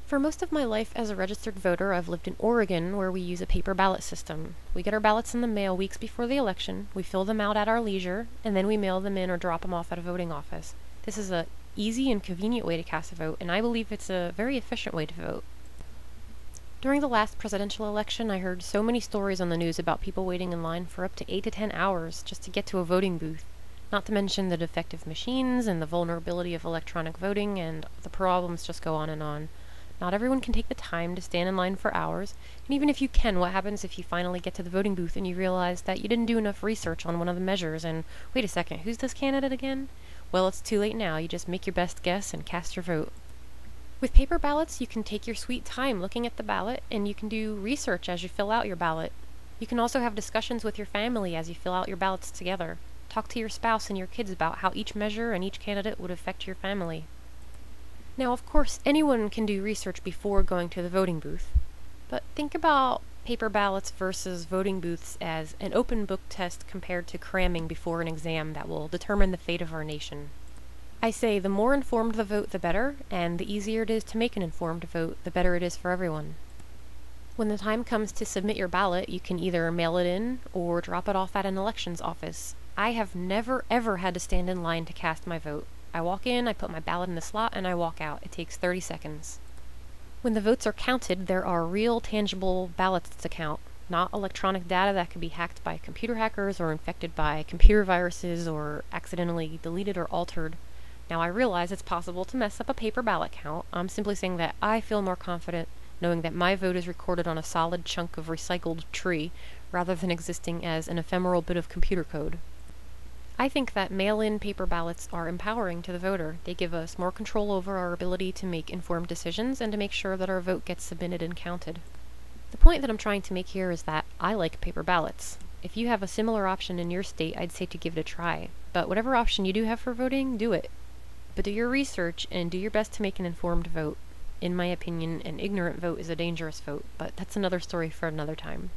For most of my life as a registered voter, I've lived in Oregon, where we use a paper ballot system. We get our ballots in the mail weeks before the election, we fill them out at our leisure, and then we mail them in or drop them off at a voting office. This is a easy and convenient way to cast a vote, and I believe it's a very efficient way to vote. During the last presidential election, I heard so many stories on the news about people waiting in line for up to 8 to 10 hours just to get to a voting booth. Not to mention the defective machines and the vulnerability of electronic voting, and the problems just go on and on. Not everyone can take the time to stand in line for hours, and even if you can, what happens if you finally get to the voting booth and you realize that you didn't do enough research on one of the measures and, wait a second, who's this candidate again? Well, it's too late now. You just make your best guess and cast your vote. With paper ballots, you can take your sweet time looking at the ballot, and you can do research as you fill out your ballot. You can also have discussions with your family as you fill out your ballots together. Talk to your spouse and your kids about how each measure and each candidate would affect your family. Now, of course, anyone can do research before going to the voting booth, but think about paper ballots versus voting booths as an open book test compared to cramming before an exam that will determine the fate of our nation. I say the more informed the vote, the better, and the easier it is to make an informed vote, the better it is for everyone. When the time comes to submit your ballot, you can either mail it in or drop it off at an elections office. I have never ever had to stand in line to cast my vote. I walk in, I put my ballot in the slot, and I walk out. It takes 30 seconds. When the votes are counted, there are real, tangible ballots to count, not electronic data that could be hacked by computer hackers or infected by computer viruses or accidentally deleted or altered. Now, I realize it's possible to mess up a paper ballot count. I'm simply saying that I feel more confident knowing that my vote is recorded on a solid chunk of recycled tree rather than existing as an ephemeral bit of computer code. I think that mail-in paper ballots are empowering to the voter. They give us more control over our ability to make informed decisions and to make sure that our vote gets submitted and counted. The point that I'm trying to make here is that I like paper ballots. If you have a similar option in your state, I'd say to give it a try. But whatever option you do have for voting, do it. But do your research and do your best to make an informed vote. In my opinion, an ignorant vote is a dangerous vote, but that's another story for another time.